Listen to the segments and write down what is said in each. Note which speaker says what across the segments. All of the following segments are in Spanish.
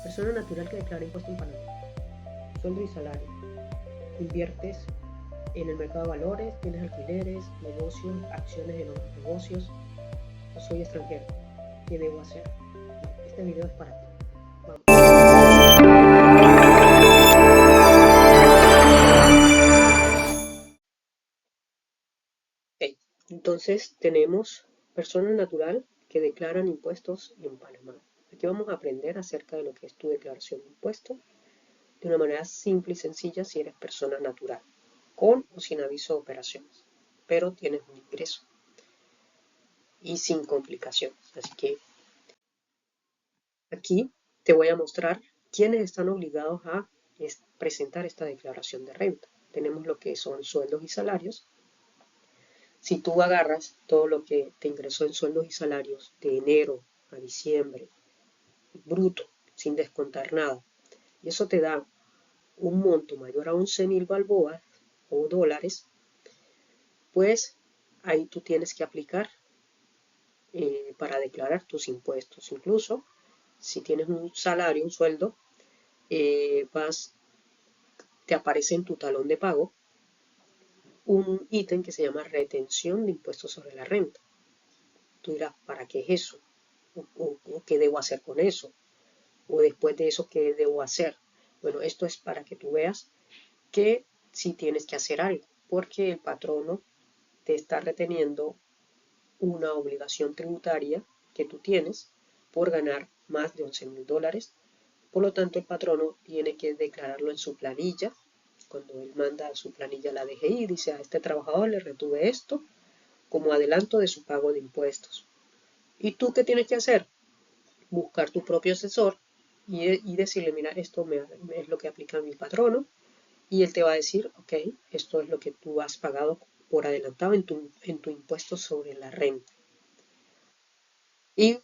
Speaker 1: Persona natural que declara impuesto en Panamá. Sueldo y salario. Inviertes en el mercado de valores, tienes alquileres, negocios, acciones en otros negocios. O soy extranjero. ¿Qué debo hacer? Este video es para ti. Vamos. Okay. Entonces tenemos persona natural que declaran impuestos en Panamá. Aquí vamos a aprender acerca de lo que es tu declaración de impuestos de una manera simple y sencilla si eres persona natural, con o sin aviso de operaciones, pero tienes un ingreso y sin complicaciones. Así que aquí te voy a mostrar quiénes están obligados a presentar esta declaración de renta. Tenemos lo que son sueldos y salarios. Si tú agarras todo lo que te ingresó en sueldos y salarios de enero a diciembre, bruto, sin descontar nada, y eso te da un monto mayor a 11.000 balboas o dólares, pues ahí tú tienes que aplicar para declarar tus impuestos. Incluso si tienes un salario, un sueldo, te aparece en tu talón de pago un ítem que se llama retención de impuestos sobre la renta. Tú dirás, ¿para qué es eso? ¿O qué debo hacer con eso? ¿O después de eso qué debo hacer? Bueno, esto es para que tú veas que sí tienes que hacer algo, porque el patrono te está reteniendo una obligación tributaria que tú tienes por ganar más de 11.000 dólares. Por lo tanto, el patrono tiene que declararlo en su planilla. Cuando él manda su planilla a la DGI, dice a este trabajador le retuve esto como adelanto de su pago de impuestos. ¿Y tú qué tienes que hacer? Buscar tu propio asesor y decirle, mira, esto es lo que aplica mi patrono, y él te va a decir, ok, esto es lo que tú has pagado por adelantado en tu impuesto sobre la renta. Y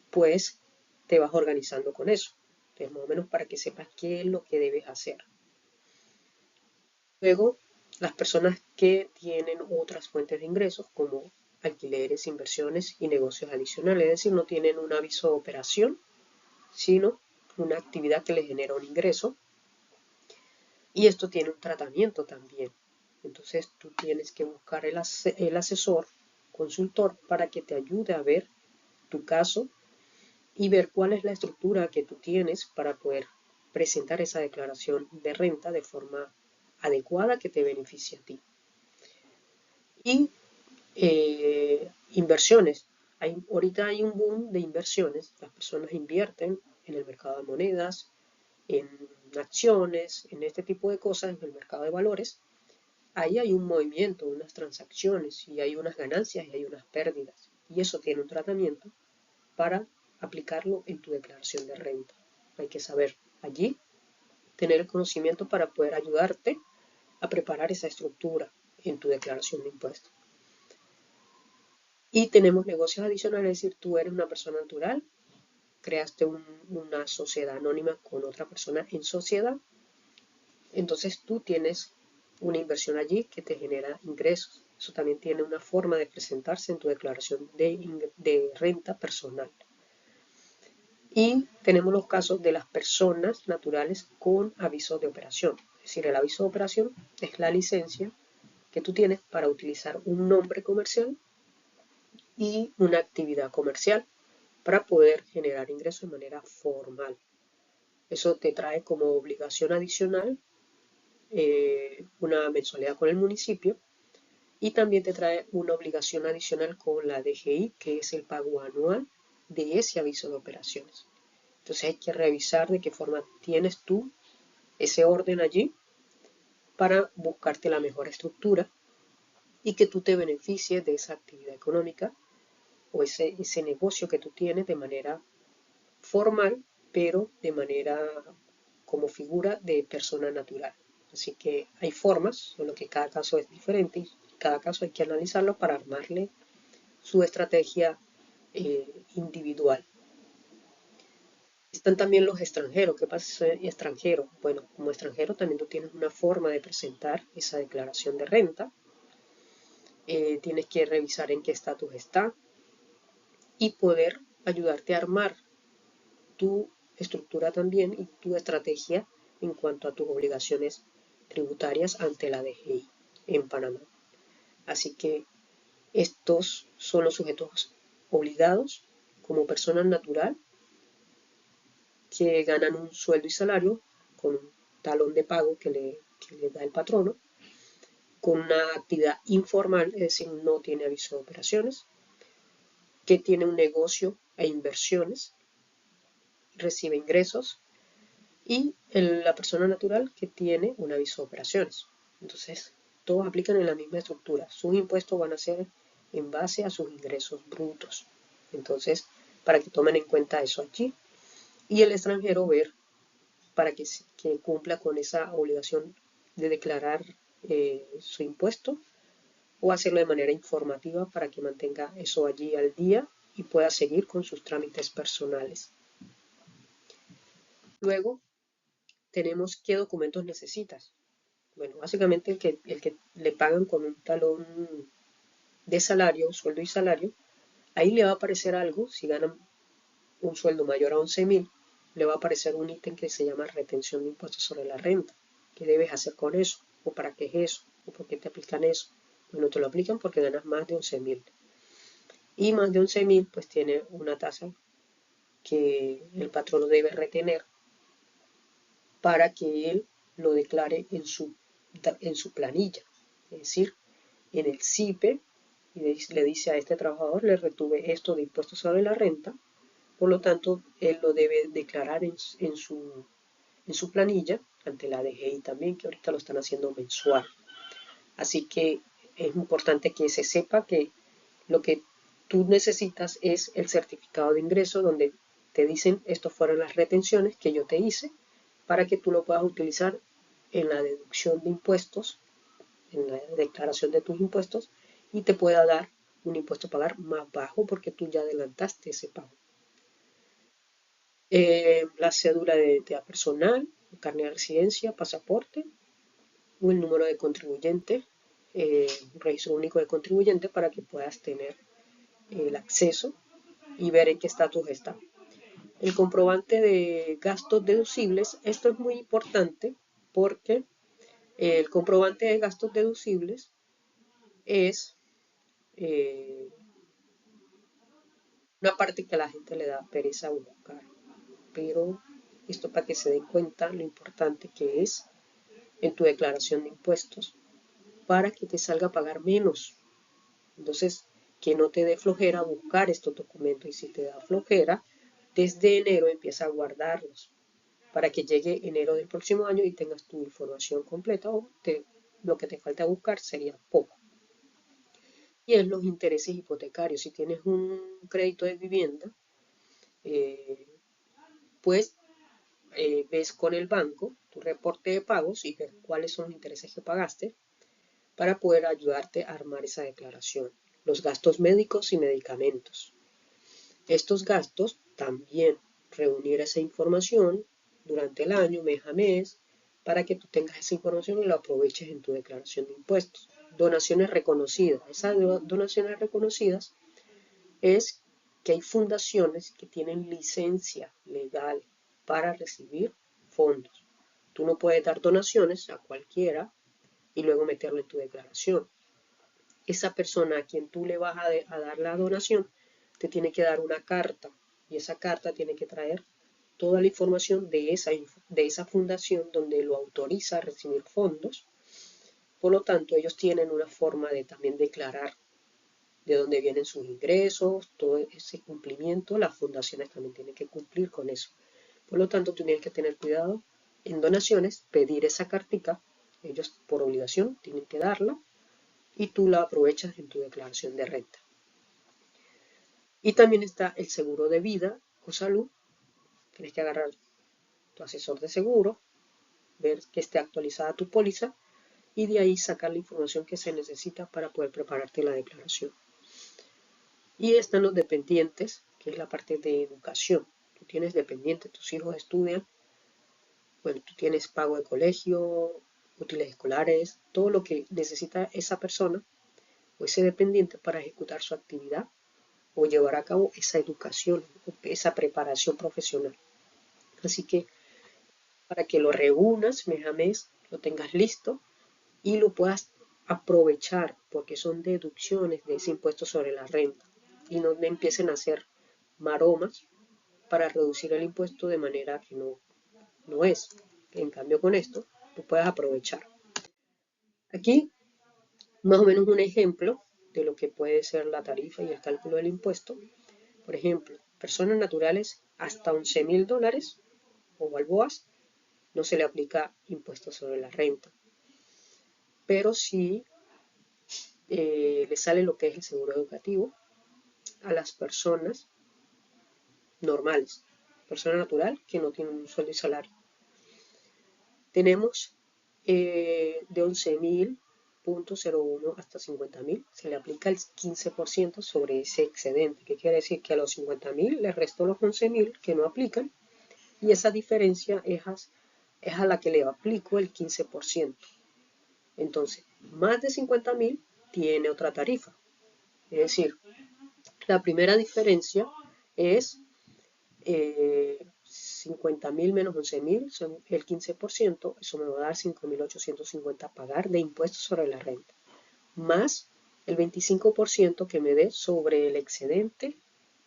Speaker 1: pues te vas organizando con eso. Entonces, más o menos para que sepas qué es lo que debes hacer. Luego, las personas que tienen otras fuentes de ingresos, como alquileres, inversiones y negocios adicionales, es decir, no tienen un aviso de operación, sino una actividad que les genera un ingreso. Y esto tiene un tratamiento también. Entonces, tú tienes que buscar el asesor, consultor, para que te ayude a ver tu caso y ver cuál es la estructura que tú tienes para poder presentar esa declaración de renta de forma adecuada que te beneficie a ti. Y inversiones. Ahorita hay un boom de inversiones. Las personas invierten en el mercado de monedas, en acciones, en este tipo de cosas, en el mercado de valores. Ahí hay un movimiento, unas transacciones, y hay unas ganancias y hay unas pérdidas. Y eso tiene un tratamiento para aplicarlo en tu declaración de renta. Hay que saber allí, tener el conocimiento para poder ayudarte a preparar esa estructura en tu declaración de impuestos. Y tenemos negocios adicionales, es decir, tú eres una persona natural, creaste una sociedad anónima con otra persona en sociedad, entonces tú tienes una inversión allí que te genera ingresos. Eso también tiene una forma de presentarse en tu declaración de renta personal. Y tenemos los casos de las personas naturales con aviso de operación. Es decir, el aviso de operación es la licencia que tú tienes para utilizar un nombre comercial y una actividad comercial para poder generar ingresos de manera formal. Eso te trae como obligación adicional una mensualidad con el municipio, y también te trae una obligación adicional con la DGI, que es el pago anual de ese aviso de operaciones. Entonces hay que revisar de qué forma tienes tú ese orden allí para buscarte la mejor estructura y que tú te beneficies de esa actividad económica o ese negocio que tú tienes de manera formal, pero de manera como figura de persona natural. Así que hay formas, solo que cada caso es diferente y cada caso hay que analizarlo para armarle su estrategia individual. Están también los extranjeros. ¿Qué pasa si soy extranjero? Bueno, como extranjero también tú tienes una forma de presentar esa declaración de renta. Tienes que revisar en qué estatus está y poder ayudarte a armar tu estructura también y tu estrategia en cuanto a tus obligaciones tributarias ante la DGI en Panamá. Así que estos son los sujetos obligados como persona natural que ganan un sueldo y salario con un talón de pago que le da el patrono, con una actividad informal, es decir, no tiene aviso de operaciones, que tiene un negocio e inversiones, recibe ingresos, y la persona natural que tiene un aviso de operaciones. Entonces, todos aplican en la misma estructura. Sus impuestos van a ser en base a sus ingresos brutos. Entonces, para que tomen en cuenta eso aquí. Y el extranjero ver para que cumpla con esa obligación de declarar su impuesto o hacerlo de manera informativa para que mantenga eso allí al día y pueda seguir con sus trámites personales. Luego, tenemos qué documentos necesitas. Bueno, básicamente el que le pagan con un talón de salario, sueldo y salario, ahí le va a aparecer algo, si ganan un sueldo mayor a 11.000, le va a aparecer un ítem que se llama retención de impuestos sobre la renta. ¿Qué debes hacer con eso? ¿O para qué es eso? ¿O por qué te aplican eso? Bueno, te lo aplican porque ganas más de 11.000. Y más de 11.000, pues tiene una tasa que el patrono debe retener para que él lo declare en su planilla. Es decir, en el CIPE, y le dice a este trabajador, le retuve esto de impuestos sobre la renta, por lo tanto, él lo debe declarar en su planilla, ante la DGI también, que ahorita lo están haciendo mensual. Así que es importante que se sepa que lo que tú necesitas es el certificado de ingreso donde te dicen estas fueron las retenciones que yo te hice para que tú lo puedas utilizar en la deducción de impuestos, en la declaración de tus impuestos y te pueda dar un impuesto a pagar más bajo porque tú ya adelantaste ese pago. La cédula de identidad personal, carnet de residencia, pasaporte o el número de contribuyente, un registro único de contribuyente para que puedas tener el acceso y ver en qué estatus está. El comprobante de gastos deducibles, esto es muy importante porque el comprobante de gastos deducibles es una parte que a la gente le da pereza buscar, pero esto para que se den cuenta lo importante que es en tu declaración de impuestos para que te salga a pagar menos. Entonces, que no te dé flojera buscar estos documentos y si te da flojera, desde enero empieza a guardarlos para que llegue enero del próximo año y tengas tu información completa o lo que te falta buscar sería poco. Y es los intereses hipotecarios. Si tienes un crédito de vivienda, pues ves con el banco tu reporte de pagos y ves cuáles son los intereses que pagaste para poder ayudarte a armar esa declaración. Los gastos médicos y medicamentos. Estos gastos también reunir esa información durante el año, mes a mes, para que tú tengas esa información y la aproveches en tu declaración de impuestos. Donaciones reconocidas. Esas donaciones reconocidas es que hay fundaciones que tienen licencia legal para recibir fondos. Tú no puedes dar donaciones a cualquiera y luego meterlo en tu declaración. Esa persona a quien tú le vas a dar la donación te tiene que dar una carta y esa carta tiene que traer toda la información de esa fundación donde lo autoriza a recibir fondos. Por lo tanto, ellos tienen una forma de también declarar de dónde vienen sus ingresos, todo ese cumplimiento. Las fundaciones también tienen que cumplir con eso. Por lo tanto, tú tienes que tener cuidado en donaciones, pedir esa cartica. Ellos por obligación tienen que darla y tú la aprovechas en tu declaración de renta. Y también está el seguro de vida o salud. Tienes que agarrar tu asesor de seguro, ver que esté actualizada tu póliza y de ahí sacar la información que se necesita para poder prepararte la declaración. Y están los dependientes, que es la parte de educación. Tú tienes dependientes, tus hijos estudian, bueno, tú tienes pago de colegio, útiles escolares, todo lo que necesita esa persona o ese dependiente para ejecutar su actividad o llevar a cabo esa educación, esa preparación profesional. Así que para que lo reúnas mes a mes, lo tengas listo y lo puedas aprovechar, porque son deducciones de ese impuesto sobre la renta y no empiecen a hacer maromas para reducir el impuesto de manera que no es. En cambio, con esto, tú puedes aprovechar. Aquí, más o menos un ejemplo de lo que puede ser la tarifa y el cálculo del impuesto. Por ejemplo, personas naturales hasta $11.000 o balboas no se le aplica impuesto sobre la renta, pero sí le sale lo que es el seguro educativo a las personas normales, persona natural que no tiene un sueldo y salario. Tenemos de 11.001 hasta 50.000, se le aplica el 15% sobre ese excedente, que quiere decir que a los 50.000 le restó los 11.000 que no aplican, y esa diferencia es a la que le aplico el 15%. Entonces, más de 50.000 tiene otra tarifa. Es decir, la primera diferencia es 50.000 menos 11.000, son el 15%, eso me va a dar 5.850 pagar de impuestos sobre la renta, más el 25% que me dé sobre el excedente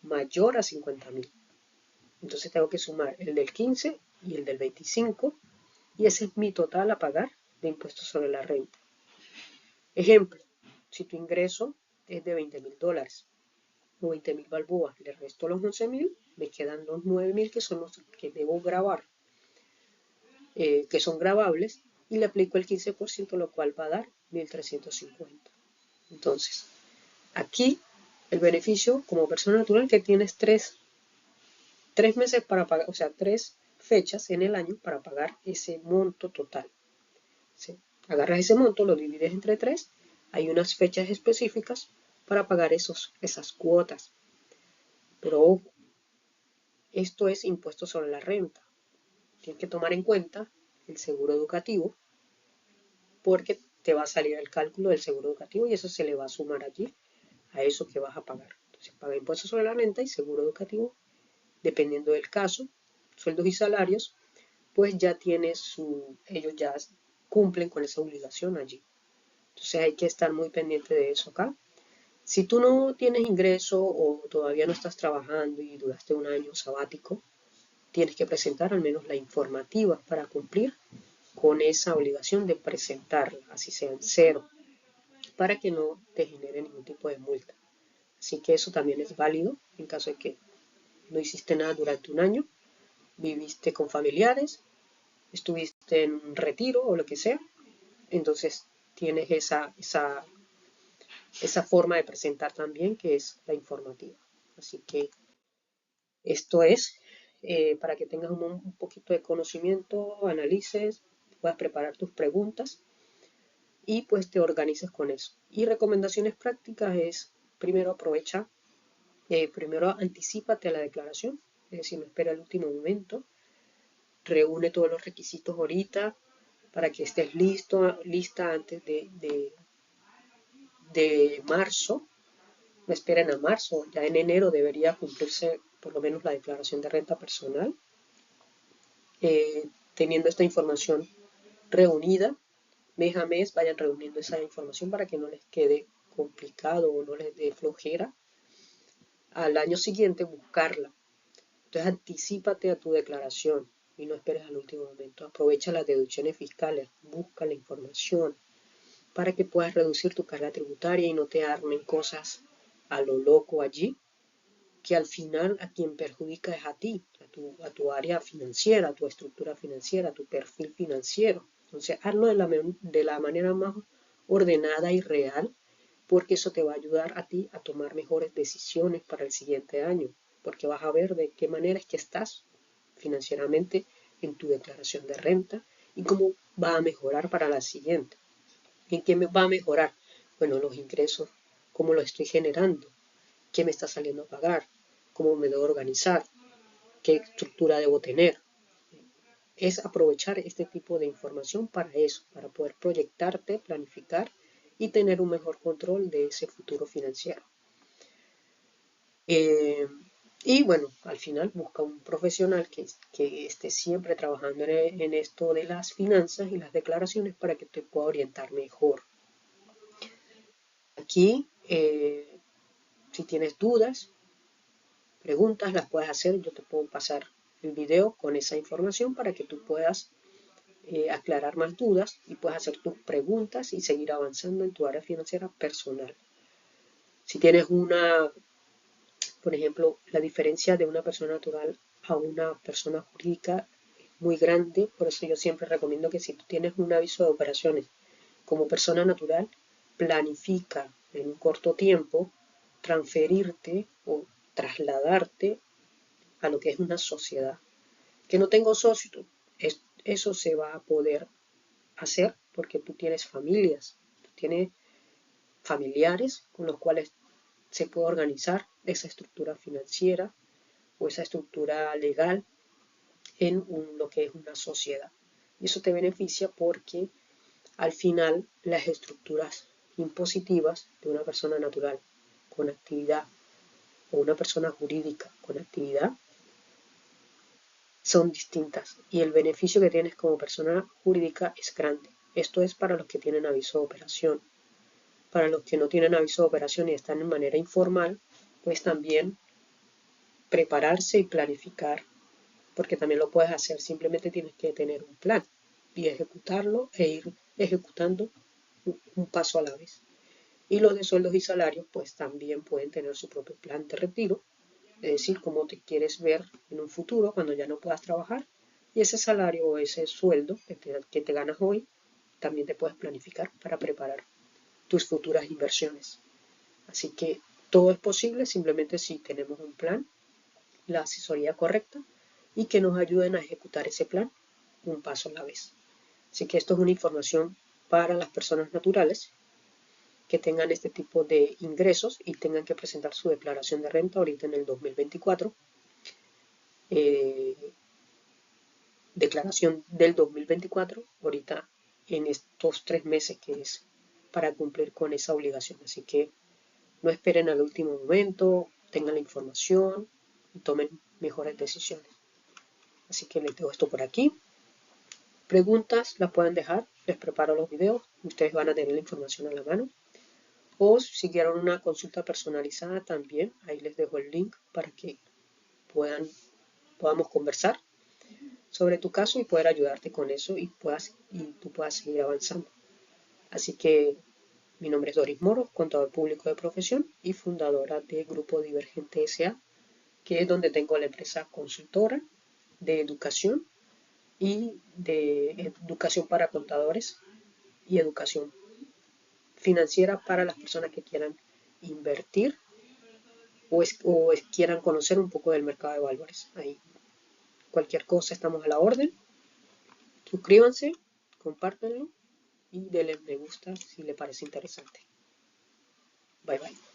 Speaker 1: mayor a 50.000. Entonces tengo que sumar el del 15 y el del 25, y ese es mi total a pagar de impuestos sobre la renta. Ejemplo, si tu ingreso es de $20.000 o 20.000 balboas, le resto los 11.000, me quedan los 9.000 que son los que debo grabar, que son grabables, y le aplico el 15%, lo cual va a dar 1.350. Entonces, aquí el beneficio como persona natural que tienes tres meses para pagar, o sea, 3 fechas en el año para pagar ese monto total. ¿Sí? Agarras ese monto, lo divides entre 3, hay unas fechas específicas para pagar esas cuotas. Pero ojo, esto es impuesto sobre la renta. Tienes que tomar en cuenta el seguro educativo, porque te va a salir el cálculo del seguro educativo y eso se le va a sumar allí a eso que vas a pagar. Entonces, paga impuestos sobre la renta y seguro educativo, dependiendo del caso, sueldos y salarios, pues ya ellos ya cumplen con esa obligación allí. Entonces hay que estar muy pendiente de eso acá. Si tú no tienes ingreso o todavía no estás trabajando y duraste un año sabático, tienes que presentar al menos la informativa para cumplir con esa obligación de presentarla, así sea en cero, para que no te genere ningún tipo de multa. Así que eso también es válido en caso de que no hiciste nada durante un año, viviste con familiares, estuviste en un retiro o lo que sea, entonces tienes esa forma de presentar también, que es la informativa. Así que esto es para que tengas un poquito de conocimiento, analices, puedas preparar tus preguntas y pues te organices con eso. Y recomendaciones prácticas es, primero primero anticípate a la declaración, es decir, no espera el último momento, reúne todos los requisitos ahorita para que estés lista antes de marzo. No esperen a marzo, ya en enero debería cumplirse por lo menos la declaración de renta personal. Teniendo esta información reunida, mes a mes vayan reuniendo esa información para que no les quede complicado o no les dé flojera al año siguiente buscarla. Entonces anticípate a tu declaración y no esperes al último momento. Aprovecha las deducciones fiscales, busca la información para que puedas reducir tu carga tributaria y no te armen cosas a lo loco allí, que al final a quien perjudica es a ti, a tu área financiera, a tu estructura financiera, a tu perfil financiero. Entonces, hazlo de la manera más ordenada y real, porque eso te va a ayudar a ti a tomar mejores decisiones para el siguiente año, porque vas a ver de qué manera es que estás financieramente en tu declaración de renta y cómo va a mejorar para la siguiente. ¿En qué me va a mejorar? Bueno, los ingresos, cómo los estoy generando, qué me está saliendo a pagar, cómo me debo organizar, qué estructura debo tener. Es aprovechar este tipo de información para eso, para poder proyectarte, planificar y tener un mejor control de ese futuro financiero. Y bueno, al final busca un profesional que esté siempre trabajando en esto de las finanzas y las declaraciones para que te pueda orientar mejor. Aquí, si tienes dudas, preguntas, las puedes hacer. Yo te puedo pasar el video con esa información para que tú puedas aclarar más dudas y puedas hacer tus preguntas y seguir avanzando en tu área financiera personal. Si tienes por ejemplo, la diferencia de una persona natural a una persona jurídica es muy grande, por eso yo siempre recomiendo que si tú tienes un aviso de operaciones como persona natural, planifica en un corto tiempo transferirte o trasladarte a lo que es una sociedad. Que no tengo socio, eso se va a poder hacer porque tú tienes familias, tú tienes familiares con los cuales se puede organizar esa estructura financiera o esa estructura legal en lo que es una sociedad. Y eso te beneficia porque al final las estructuras impositivas de una persona natural con actividad o una persona jurídica con actividad son distintas y el beneficio que tienes como persona jurídica es grande. Esto es para los que tienen aviso de operación. Para los que no tienen aviso de operación y están en manera informal, pues también prepararse y planificar, porque también lo puedes hacer, simplemente tienes que tener un plan y ejecutarlo e ir ejecutando un paso a la vez. Y los de sueldos y salarios, pues también pueden tener su propio plan de retiro, es decir, cómo te quieres ver en un futuro cuando ya no puedas trabajar y ese salario o ese sueldo que te ganas hoy, también te puedes planificar para preparar tus futuras inversiones. Así que todo es posible simplemente si tenemos un plan, la asesoría correcta y que nos ayuden a ejecutar ese plan un paso a la vez. Así que esto es una información para las personas naturales que tengan este tipo de ingresos y tengan que presentar su declaración de renta ahorita en el 2024. Declaración del 2024, ahorita en estos 3 meses que es para cumplir con esa obligación. Así que no esperen al último momento, tengan la información y tomen mejores decisiones. Así que les dejo esto por aquí. Preguntas las pueden dejar, les preparo los videos, ustedes van a tener la información a la mano. O si quieren una consulta personalizada también, ahí les dejo el link para que podamos conversar sobre tu caso y poder ayudarte con eso y tú puedas seguir avanzando. Así que mi nombre es Doris Moro, contador público de profesión y fundadora de Grupo Divergente S.A., que es donde tengo la empresa consultora de educación y de educación para contadores y educación financiera para las personas que quieran invertir o quieran conocer un poco del mercado de valores. Ahí cualquier cosa estamos a la orden. Suscríbanse, compártanlo y denle me gusta si les parece interesante. Bye bye.